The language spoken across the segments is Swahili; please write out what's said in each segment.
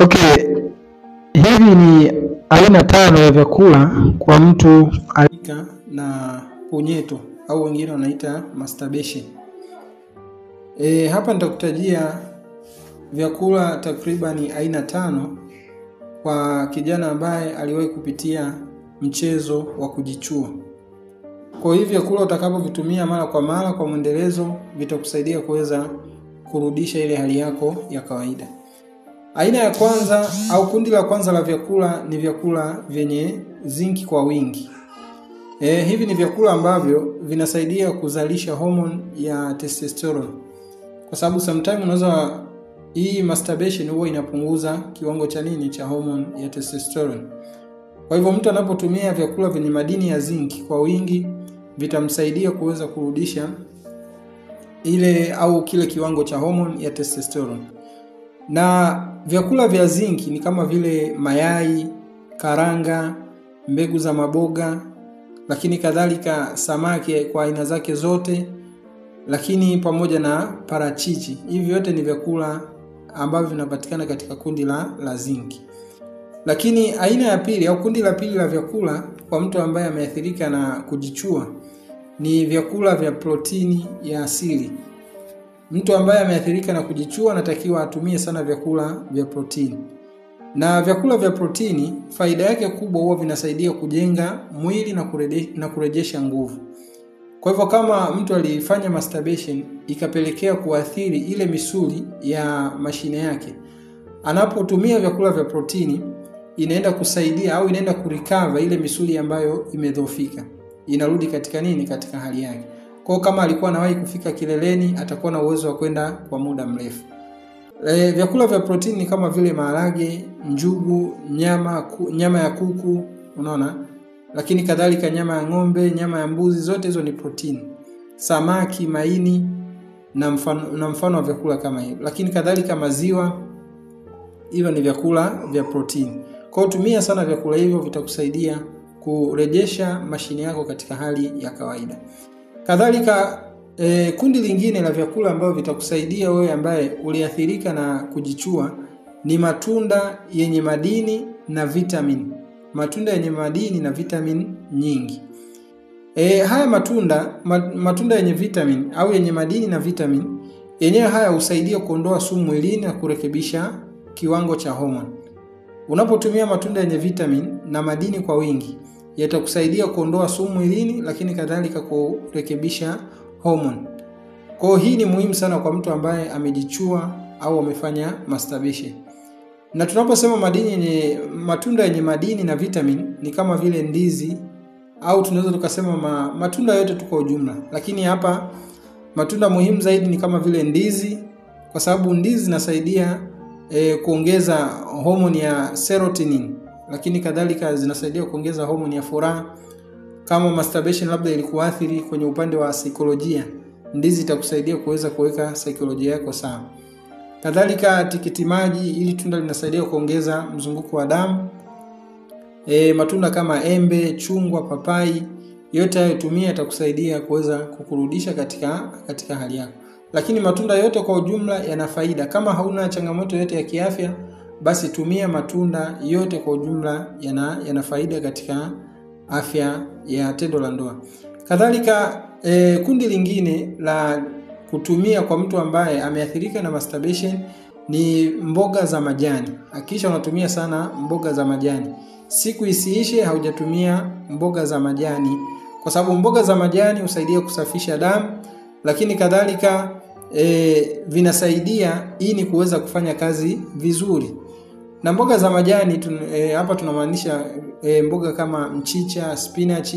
Okay, hivi ni aina tano ya vyakula kwa mtu alika na punyeto au wengine wanaita masturbation. Hapa nitakutajia vyakula takriban aina tano kwa kijana ambaye aliwahi kupitia mchezo wa kujichua. Kwa hivyo vyakula utakapovitumia mara kwa mara kwa mwendelezo vitakusaidia kuweza kurudisha ile hali yako ya kawaida. Aina ya kwanza au kundi la kwanza la vyakula ni vyakula vyenye zinki kwa wingi. Hivi ni vyakula ambavyo vinasaidia kuzalisha hormone ya testosterone. Kwa sababu sometimes unaweza hii masturbation huwa inapunguza kiwango cha nini cha hormone ya testosterone. Kwa hivyo mtu anapotumia vyakula vyenye madini ya zinki kwa wingi vitamsaidia kuweza kurudisha ile au kile kiwango cha hormone ya testosterone. Na vyakula vya zinki ni kama vile mayai, karanga, mbegu za maboga, lakini kadhalika samaki kwa aina zake zote, lakini pamoja na parachichi. Hivi vyote ni vyakula ambavyo vinapatikana katika kundi la zinki. Lakini aina ya pili au kundi la pili la vyakula kwa mtu ambaye ameathirika na kujichua ni vyakula vya protini ya asili. Mtu ambaye ameathirika na kujichua anatakiwa atumie sana vyakula vya protini. Na vyakula vya protini faida yake kubwa huwa vinasaidia kujenga mwili na kurejesha nguvu. Kwa hivyo kama mtu alifanya masturbation ikapelekea kuathiri ile misuli ya mashine yake, anapotumia vyakula vya protini inaenda kusaidia au inaenda kurecover ile misuli ambayo imedhoofika. Inarudi katika nini? Katika hali yake. Kwa kama alikuwa anawahi kufika kileleni atakuwa na uwezo wa kwenda kwa muda mrefu. Vyakula vya protini kama vile maharage, njugu, nyama ya kuku, unaona? Lakini kadhalika nyama ya ng'ombe, nyama ya mbuzi, zote hizo ni protini. Samaki, maini na mfano wa vyakula kama hivyo. Lakini kadhalika maziwa, hivyo ni vyakula vya protini. Kwa hiyo tumia sana vyakula hivyo, vitakusaidia kurejesha mashine yako katika hali ya kawaida. Kadhalika kundi lingine la vyakula ambavyo vitakusaidia wewe ambaye uliathirika na kujichua ni matunda yenye madini na vitamin. Matunda yenye madini na vitamin nyingi. Haya matunda yenye vitamin au yenye madini na vitamin yenyewe haya husaidia kuondoa sumu mwilini na kurekebisha kiwango cha hormone. Unapotumia matunda yenye vitamin na madini kwa wingi yatakusaidia kuondoa sumu mwilini, lakini kadhalika kurekebisha hormone. Kwa hiyo hii ni muhimu sana kwa mtu ambaye amejichua au amefanya masturbation. Na tunaposema matunda yenye madini na vitamin ni kama vile ndizi au tunaweza tukasema matunda yote tu kwa ujumla. Lakini hapa matunda muhimu zaidi ni kama vile ndizi, kwa sababu ndizi zinasaidia kuongeza hormone ya serotonin, lakini kadhalika zinasaidia kuongeza hormone ya furaha. Kama masturbation labda ilikuathiri kwenye upande wa saikolojia, ndizi itakusaidia kuweza kuweka saikolojia yako sawa. Kadhalika tikiti maji, ili tunda linasaidia kuongeza mzunguko wa damu. Matunda kama embe, chungwa, papai, yote hayo tumia yatakusaidia kuweza kukurudisha katika hali yako. Lakini matunda yote kwa ujumla yana faida. Kama hauna changamoto yote ya kiafya, basi tumia matunda yote kwa ujumla, yana faida katika afya ya tendo la ndoa. Kadhalika kundi lingine la kutumia kwa mtu ambaye ameathirika na masturbation ni mboga za majani. Hakikisha unatumia sana mboga za majani. Siku isiishe haujatumia mboga za majani, kwa sababu mboga za majani husaidia kusafisha damu, lakini kadhalika vinasaidia ini kuweza kufanya kazi vizuri. Na mboga za majani hapa tunamaanisha mboga kama mchicha, spinach,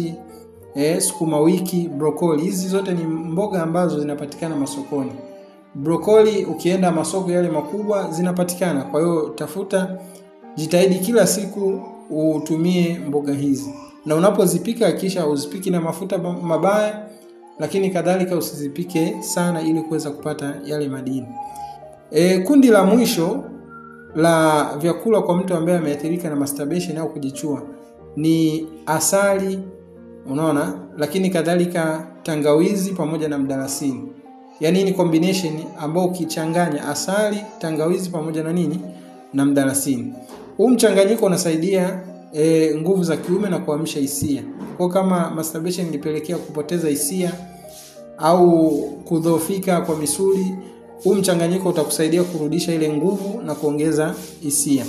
sukuma wiki, broccoli. Hizi zote ni mboga ambazo zinapatikana masokoni. Broccoli ukienda masoko yale makubwa zinapatikana. Kwa hiyo jitahidi kila siku utumie mboga hizi. Na unapozipika hakikisha uzipiki na mafuta mabaya, lakini kadhalika usizipike sana ili kuweza kupata yale madini. Kundi la mwisho la vyakula kwa mtu ambaye ameathirika na masturbation au kujichua ni asali, unaona, lakini kadhalika tangawizi pamoja na mdalasini. Yaani ni combination ambao ukichanganya asali, tangawizi pamoja na na mdalasini. Huu mchanganyiko unasaidia nguvu za kiume na kuamsha hisia. Kwa kama masturbation ilipelekea kupoteza hisia au kudhoofika kwa misuli, huu mchanganyiko utakusaidia kurudisha ile nguvu na kuongeza hisia.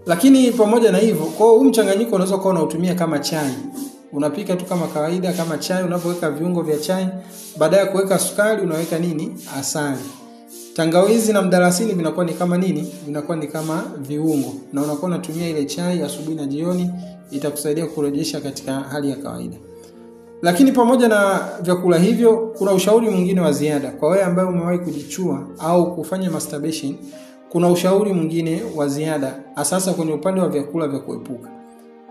Lakini pamoja na hivyo, kwa huu mchanganyiko unaweza kuwa unautumia kama chai. Unapika tu kama kawaida kama chai, unapoweka viungo vya chai, baada ya kuweka sukari unaweka nini? Asali. Tangawizi na mdalasini vinakuwa ni kama nini? Vinakuwa ni kama viungo. Na unakuwa unatumia ile chai asubuhi na jioni, itakusaidia kurejesha katika hali ya kawaida. Lakini pamoja na vyakula hivyo, kuna ushauri mwingine wa ziada. Kwa wewe ambaye umewahi kujichua au kufanya masturbation, kuna ushauri mwingine wa ziada, hasa kwenye upande wa vyakula vya kuepuka.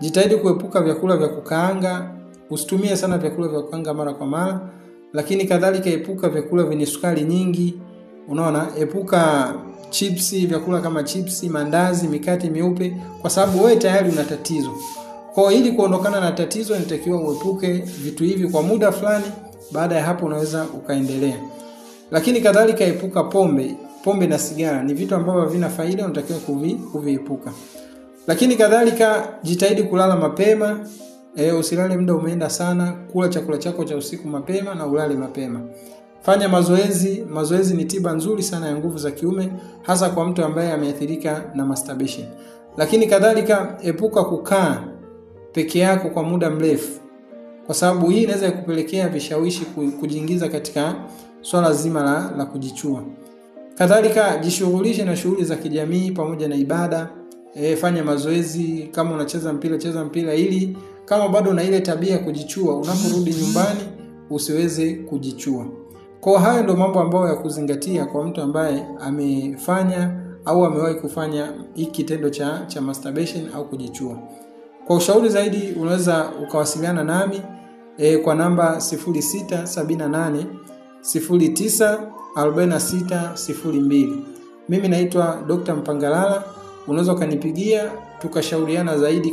Jitahidi kuepuka vyakula vya kukaanga, usitumie sana vyakula vya kukaanga mara kwa mara, lakini kadhalika epuka vyakula vyenye sukari nyingi. Unaona, epuka chipsi, vyakula kama chipsi, mandazi, mikate mieupe, kwa sababu wewe tayari una tatizo. Kwa ili kuondokana na tatizo inatakiwa uepuke vitu hivi kwa muda fulani, baada ya hapo unaweza ukaendelea. Lakini kadhalika epuka pombe na sigara, ni vitu ambavyo havina faida, unatakiwa kuviepuka. Lakini kadhalika jitahidi kulala mapema, usilale muda umeenda sana, kula chakula chako cha usiku mapema na ulale mapema. Fanya mazoezi ni tiba nzuri sana ya nguvu za kiume, hasa kwa mtu ambaye ameathirika na masturbation. Lakini kadhalika epuka kukaa peke yako kwa muda mrefu, kwa sababu hii inaweza kukupelekea vishawishi kujiingiza katika swala zima la kujichua. Kadhalika jishughulishe na shughuli za kijamii pamoja na ibada. Fanya mazoezi, kama unacheza mpira cheza mpira, ili kama bado una ile tabia ya kujichua, unaporudi nyumbani usiweze kujichua. Kwa hayo ndio mambo ambayo ya kuzingatia kwa mtu ambaye amefanya au amewahi kufanya hiki kitendo cha masturbation au kujichua. Kwa ushauri zaidi unaweza ukawasiliana nami kwa namba 0678 09 4602. Mimi naitwa Dr. Mpangalala. Unaweza kanipigia tukashauriana zaidi.